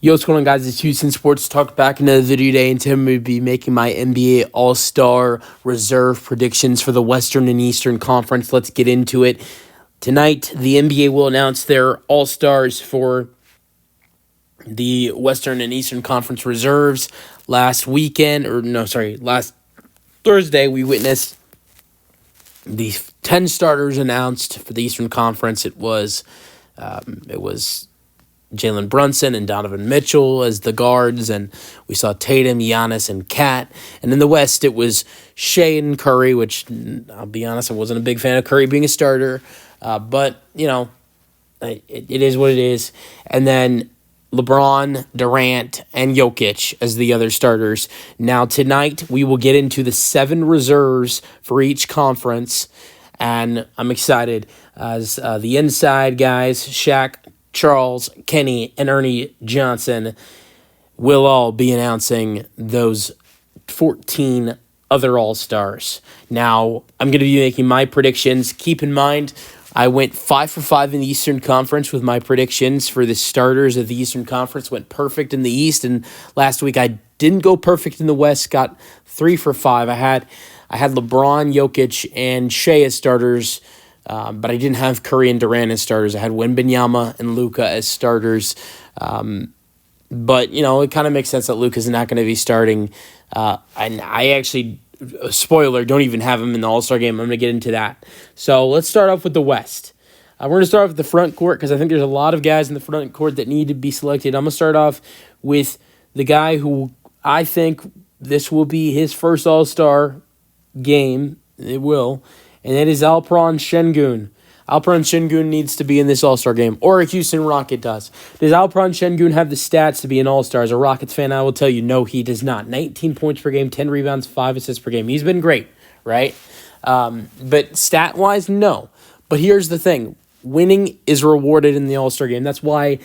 Yo, what's going on, guys? It's Houston Sports Talk back another video today, and today I'm going to be making my NBA All-Star Reserve predictions for the Western and Eastern Conference. Let's get into it. Tonight, the NBA will announce their All-Stars for the Western and Eastern Conference reserves. Last Thursday, we witnessed the 10 starters announced for the Eastern Conference. It was Jalen Brunson and Donovan Mitchell as the guards, and we saw Tatum, Giannis, and Kat. And in the West, it was Shea and Curry, which, I'll be honest, I wasn't a big fan of Curry being a starter. But, it is what it is. And then LeBron, Durant, and Jokic as the other starters. Now, tonight, we will get into the 7 reserves for each conference, and I'm excited as the inside guys, Shaq, Charles, Kenny, and Ernie Johnson will all be announcing those 14 other All-Stars. Now, I'm going to be making my predictions. Keep in mind, I went 5 for 5 in the Eastern Conference with my predictions for the starters of the Eastern Conference. Went perfect in the East, and last week I didn't go perfect in the West. Got 3 for 5. I had LeBron, Jokic, and Shea as starters. But I didn't have Curry and Durant as starters. I had Wembanyama and Luka as starters. But, it kind of makes sense that Luka's not going to be starting. And I actually, spoiler, don't even have him in the All-Star game. I'm going to get into that. So let's start off with the West. We're going to start off with the front court because I think there's a lot of guys in the front court that need to be selected. I'm going to start off with the guy who I think this will be his first All-Star game. It will. And that is Alperen Şengün. Alperen Şengün needs to be in this All-Star game, or a Houston Rocket does. Does Alperen Şengün have the stats to be an All-Star? As a Rockets fan, I will tell you, no, he does not. 19 points per game, 10 rebounds, 5 assists per game. He's been great, right? But stat-wise, no. But here's the thing. Winning is rewarded in the All-Star game. That's why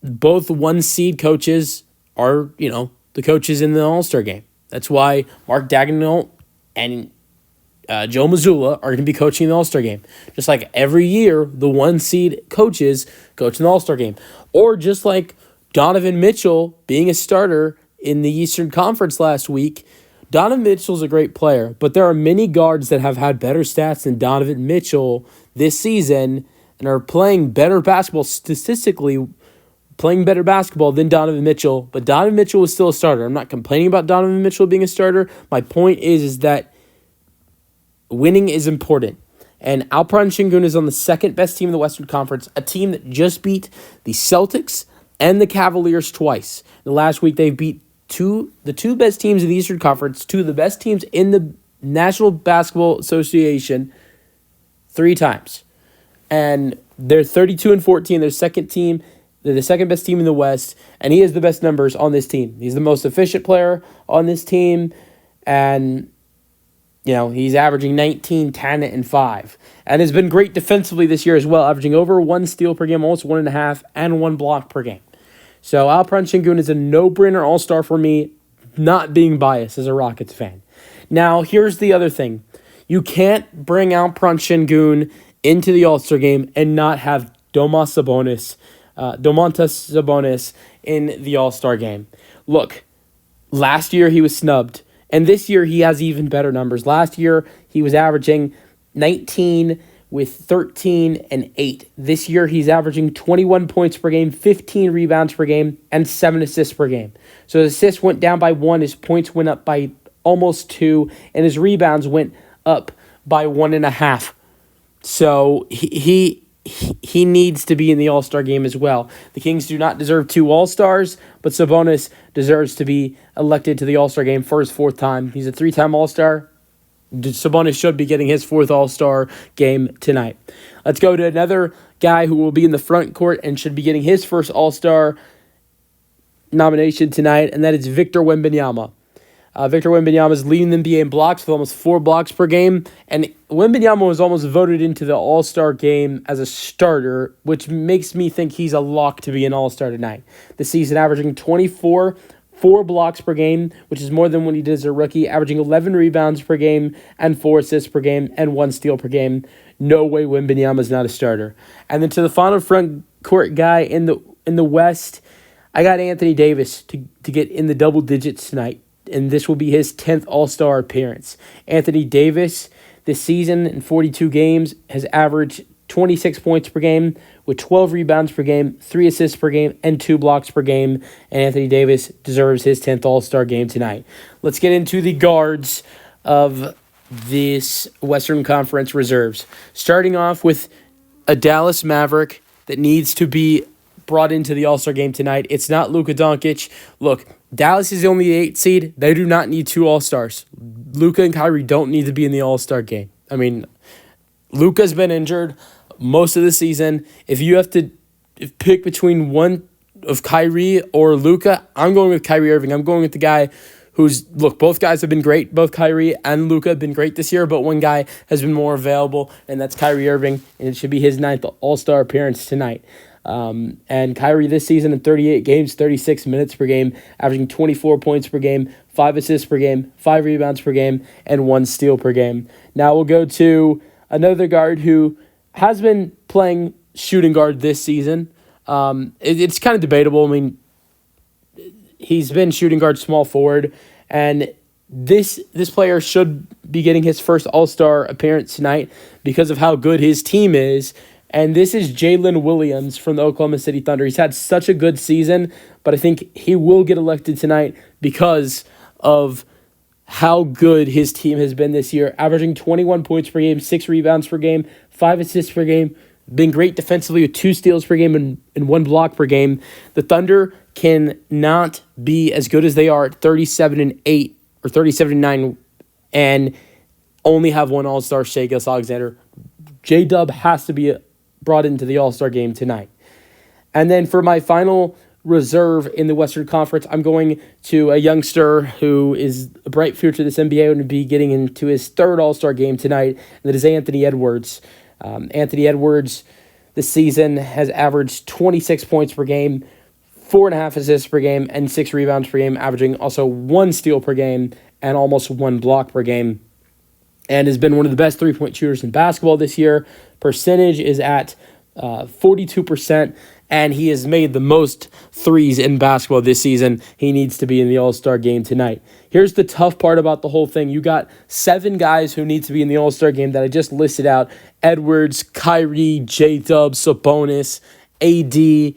both one-seed coaches are, the coaches in the All-Star game. That's why Mark Daigneault and Joe Mazzulla are going to be coaching the All-Star game. Just like every year, the one-seed coaches coach in the All-Star game. Or just like Donovan Mitchell being a starter in the Eastern Conference last week, Donovan Mitchell's a great player, but there are many guards that have had better stats than Donovan Mitchell this season and are playing better basketball, statistically playing better basketball than Donovan Mitchell. But Donovan Mitchell was still a starter. I'm not complaining about Donovan Mitchell being a starter. My point is that winning is important. And Alperen Şengün is on the second best team in the Western Conference, a team that just beat the Celtics and the Cavaliers twice. The last week they beat the two best teams in the Eastern Conference, 2 of the best teams in the National Basketball Association 3 times. And they're 32-14, their second team. They're the second best team in the West, and he has the best numbers on this team. He's the most efficient player on this team, and he's averaging 19, 10, and 5. And has been great defensively this year as well, averaging over 1 steal per game, almost 1.5, and 1 block per game. So Alperen Şengün is a no-brainer All-Star for me, not being biased as a Rockets fan. Now, here's the other thing. You can't bring Alperen Şengün into the All-Star game and not have Domantas Sabonis in the All-Star game. Look, last year he was snubbed. And this year, he has even better numbers. Last year, he was averaging 19 with 13 and 8. This year, he's averaging 21 points per game, 15 rebounds per game, and 7 assists per game. So his assists went down by 1, his points went up by almost 2, and his rebounds went up by 1.5. So he needs to be in the All-Star game as well. The Kings do not deserve 2 All-Stars, but Sabonis deserves to be elected to the All-Star game for his 4th time. He's a 3-time All-Star. Sabonis should be getting his 4th All-Star game tonight. Let's go to another guy who will be in the front court and should be getting his first All-Star nomination tonight, and that is Victor Wembanyama. Victor Wembanyama is leading the NBA in blocks with almost 4 blocks per game. And Wembanyama was almost voted into the All-Star game as a starter, which makes me think he's a lock to be an All-Star tonight. This season averaging 4 blocks per game, which is more than what he did as a rookie, averaging 11 rebounds per game and 4 assists per game and 1 steal per game. No way Wembanyama is not a starter. And then to the final front court guy in the West, I got Anthony Davis to get in the double digits tonight, and this will be his 10th All-Star appearance. Anthony Davis, this season in 42 games, has averaged 26 points per game with 12 rebounds per game, 3 assists per game, and 2 blocks per game. And Anthony Davis deserves his 10th All-Star game tonight. Let's get into the guards of this Western Conference reserves. Starting off with a Dallas Maverick that needs to be brought into the All-Star game tonight. It's not Luka Doncic. Look, Dallas is only the 8th seed. They do not need 2 All-Stars. Luka and Kyrie don't need to be in the All-Star game. I mean, Luka's been injured most of the season. If you have to pick between one of Kyrie or Luka, I'm going with Kyrie Irving. I'm going with the guy look, both guys have been great. Both Kyrie and Luka have been great this year, but one guy has been more available, and that's Kyrie Irving, and it should be his 9th All-Star appearance tonight. And Kyrie this season in 38 games, 36 minutes per game, averaging 24 points per game, 5 assists per game, 5 rebounds per game, and 1 steal per game. Now we'll go to another guard who has been playing shooting guard this season. It's kind of debatable. I mean, he's been shooting guard, small forward, and this player should be getting his first All-Star appearance tonight because of how good his team is. And this is Jalen Williams from the Oklahoma City Thunder. He's had such a good season, but I think he will get elected tonight because of how good his team has been this year, averaging 21 points per game, 6 rebounds per game, 5 assists per game, been great defensively with 2 steals per game and 1 block per game. The Thunder cannot be as good as they are at 37-8 or 37-9 and only have one All-Star, Shai Gilgeous-Alexander. J-Dub has to be brought into the All-Star game tonight. And then for my final reserve in the Western Conference, I'm going to a youngster who is a bright future of this NBA and will be getting into his 3rd All-Star game tonight, and that is Anthony Edwards. Anthony Edwards this season has averaged 26 points per game, 4.5 assists per game, and 6 rebounds per game, averaging also 1 steal per game and almost 1 block per game, and has been one of the best three-point shooters in basketball this year. Percentage is at 42%, and he has made the most threes in basketball this season. He needs to be in the All-Star game tonight. Here's the tough part about the whole thing. You got 7 guys who need to be in the All-Star game that I just listed out: Edwards, Kyrie, J-Dub, Sabonis, AD,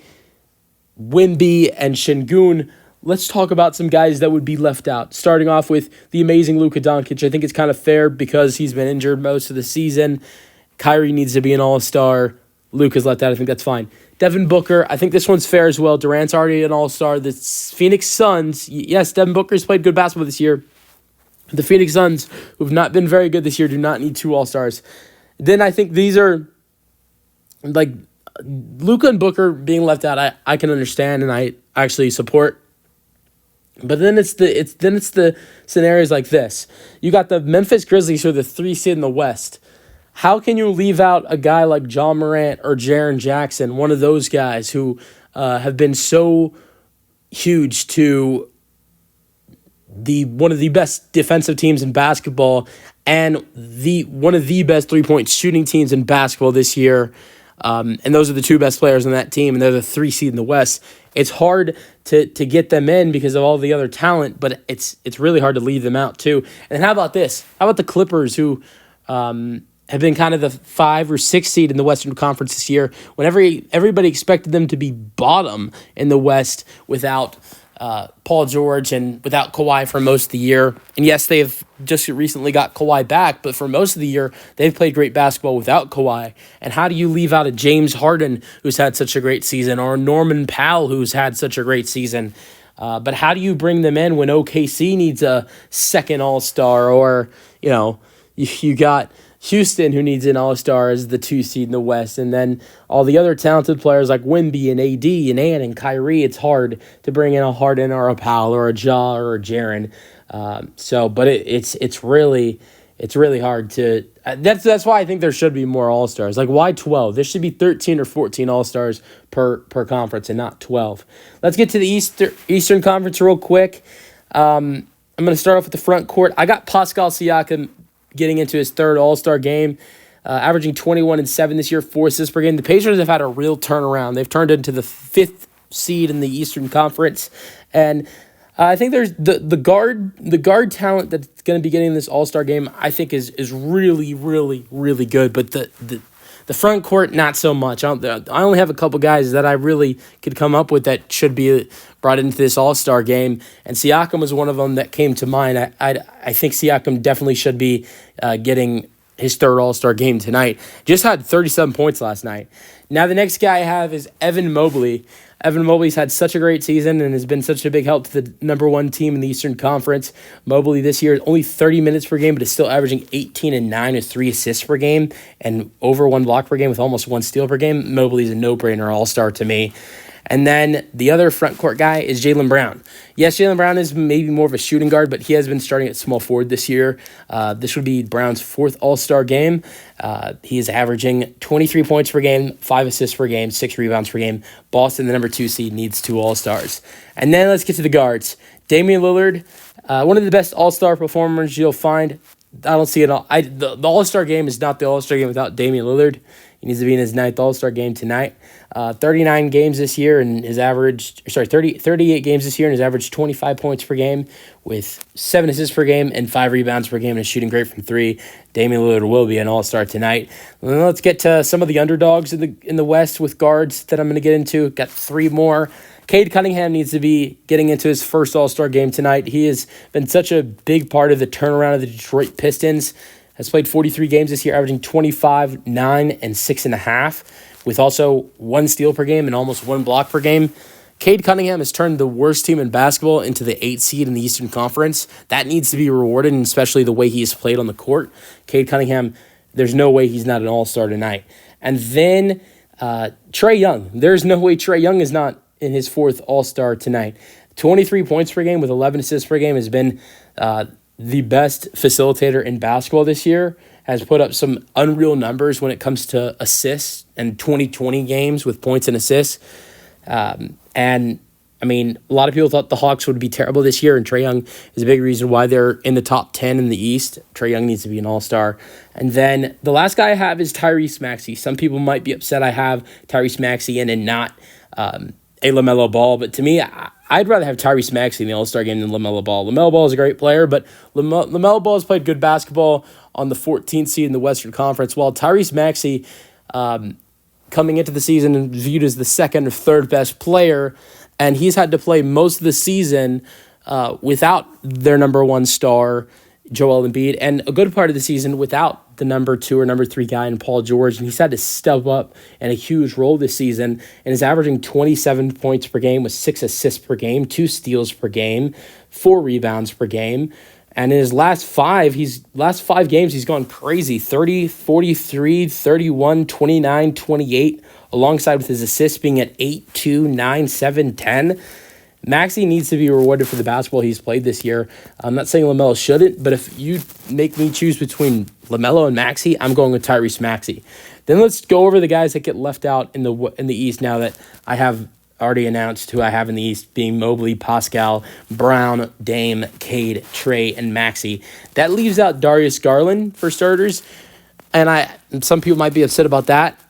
Wemby, and Şengün. Let's talk about some guys that would be left out. Starting off with the amazing Luka Doncic. I think it's kind of fair because he's been injured most of the season. Kyrie needs to be an All-Star. Luka's left out. I think that's fine. Devin Booker, I think this one's fair as well. Durant's already an All-Star. The Phoenix Suns, yes, Devin Booker's played good basketball this year. The Phoenix Suns, who've not been very good this year, do not need 2 All-Stars. Then I think these are, like, Luka and Booker being left out, I can understand and I actually support. But then it's the scenarios like this. You got the Memphis Grizzlies, who are the 3 seed in the West. How can you leave out a guy like John Morant or Jaren Jackson, one of those guys who have been so huge to one of the best defensive teams in basketball and one of the best three-point shooting teams in basketball this year? And those are the 2 best players on that team, and they're the 3 seed in the West. It's hard to get them in because of all the other talent, but it's really hard to leave them out too. And how about this? How about the Clippers, who have been kind of the 5 or 6 seed in the Western Conference this year, when everybody expected them to be bottom in the West without Paul George and without Kawhi for most of the year. And yes, they've just recently got Kawhi back, but for most of the year, they've played great basketball without Kawhi. And how do you leave out a James Harden, who's had such a great season, or Norman Powell, who's had such a great season? But how do you bring them in when OKC needs a second All-Star, or, you got Houston, who needs an All-Star as the 2 seed in the West, and then all the other talented players like Wemby and AD and Ant and Kyrie? It's hard to bring in a Harden or a Powell or a Ja or a Jaren. But it's really hard to. That's why I think there should be more All-Stars. Like, why 12? There should be 13 or 14 All-Stars per conference and not 12. Let's get to the Eastern Conference real quick. I'm going to start off with the front court. I got Pascal Siakam getting into his 3rd All-Star game, averaging 21 and 7 this year, 4 assists per game. The Pacers have had a real turnaround. They've turned into the 5th seed in the Eastern Conference, and I think there's the guard talent that's going to be getting this All-Star game. I think is really really really good, but the front court not so much. I only have a couple guys that I really could come up with that should be brought into this All-Star game, and Siakam was one of them that came to mind. I think Siakam definitely should be getting his third All-Star game tonight. Just had 37 points last night. Now the next guy I have is Evan Mobley. Evan Mobley's had such a great season and has been such a big help to the number one team in the Eastern Conference. Mobley this year, only 30 minutes per game, but is still averaging 18 and 9 with 3 assists per game and over 1 block per game with almost 1 steal per game. Mobley's a no-brainer all-star to me. And then the other front court guy is Jaylen Brown. Yes, Jaylen Brown is maybe more of a shooting guard, but he has been starting at small forward this year. This would be Brown's 4th All-Star game. He is averaging 23 points per game, 5 assists per game, 6 rebounds per game. Boston, the number 2 seed, needs 2 All-Stars. And then let's get to the guards. Damian Lillard, one of the best All-Star performers you'll find. I don't see it all. The All-Star game is not the All-Star game without Damian Lillard. He needs to be in his 9th All-Star game tonight. 39 games this year and his average, 38 games this year and his average 25 points per game with 7 assists per game and 5 rebounds per game and is shooting great from 3. Damian Lillard will be an All-Star tonight. And then let's get to some of the underdogs in the West with guards that I'm going to get into. Got 3 more. Cade Cunningham needs to be getting into his first All-Star game tonight. He has been such a big part of the turnaround of the Detroit Pistons. Has played 43 games this year, averaging 25, 9, and 6.5, with also 1 steal per game and almost 1 block per game. Cade Cunningham has turned the worst team in basketball into the 8th seed in the Eastern Conference. That needs to be rewarded, and especially the way he has played on the court. Cade Cunningham, there's no way he's not an All-Star tonight. And then Trae Young. There's no way Trae Young is not in his 4th All-Star tonight. 23 points per game with 11 assists per game has been the best facilitator in basketball this year, has put up some unreal numbers when it comes to assists and 2020 games with points and assists. And, I mean, a lot of people thought the Hawks would be terrible this year, and Trae Young is a big reason why they're in the top 10 in the East. Trae Young needs to be an All-Star. And then the last guy I have is Tyrese Maxey. Some people might be upset I have Tyrese Maxey in and not a LaMelo Ball, but to me, I'd rather have Tyrese Maxey in the All-Star game than LaMelo Ball. LaMelo Ball is a great player, but LaMelo Ball has played good basketball on the 14th seed in the Western Conference, while Tyrese Maxey, coming into the season and viewed as the 2nd or 3rd best player, and he's had to play most of the season without their number 1 star, Joel Embiid, and a good part of the season without the number 2 or number 3 guy in Paul George, and he's had to step up in a huge role this season and is averaging 27 points per game with 6 assists per game, 2 steals per game, 4 rebounds per game. And in his last 5 games, he's gone crazy. 30, 43, 31, 29, 28, alongside with his assists being at 8, 2, 9, 7, 10. Maxey needs to be rewarded for the basketball he's played this year. I'm not saying LaMelo shouldn't, but if you make me choose between LaMelo and Maxey, I'm going with Tyrese Maxey. Then let's go over the guys that get left out in the East now that I have already announced who I have in the East, being Mobley, Pascal, Brown, Dame, Cade, Trae, and Maxey. That leaves out Darius Garland for starters, and some people might be upset about that.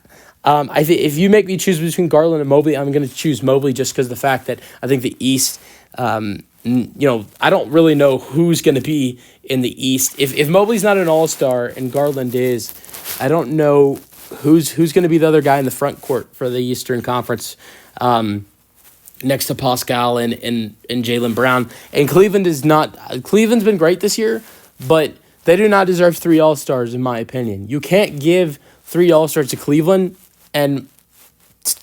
If you make me choose between Garland and Mobley, I'm going to choose Mobley just because of the fact that I think the East, I don't really know who's going to be in the East. If Mobley's not an All-Star and Garland is, I don't know who's going to be the other guy in the front court for the Eastern Conference next to Pascal and Jaylen Brown. And Cleveland's been great this year, but they do not deserve 3 All-Stars in my opinion. You can't give 3 All-Stars to Cleveland and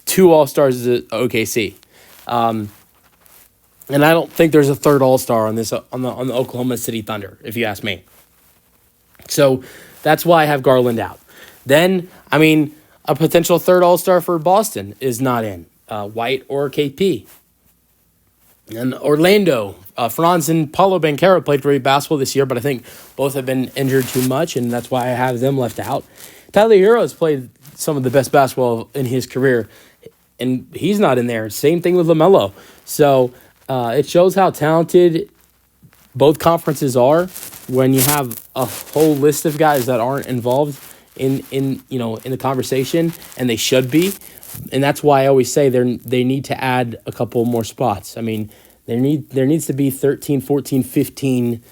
2 All-Stars to OKC. And I don't think there's a 3rd All-Star on the Oklahoma City Thunder, if you ask me. So that's why I have Garland out. Then, a potential 3rd All-Star for Boston is not in. White or KP. And Orlando, Franz and Paulo Banchero played great basketball this year, but I think both have been injured too much, and that's why I have them left out. Tyler Hero has played some of the best basketball in his career, and he's not in there. Same thing with LaMelo. So it shows how talented both conferences are when you have a whole list of guys that aren't involved in the conversation, and they should be. and that's why I always say they need to add a couple more spots. I mean, there needs to be 13, 14, 15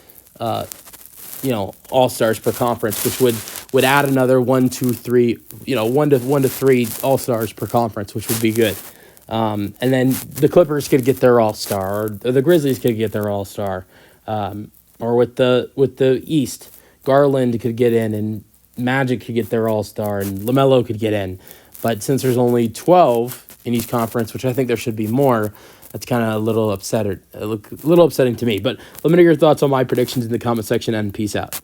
all-stars per conference, which would add another 1, 2, 3, 1 to 3 all-stars per conference, which would be good. And then the Clippers could get their all-star, or the Grizzlies could get their all-star, or with the East, Garland could get in, and Magic could get their all-star, and LaMelo could get in. But since there's only 12 in each conference, which I think there should be more, that's kind of a little upsetting to me. But let me know your thoughts on my predictions in the comment section, and peace out.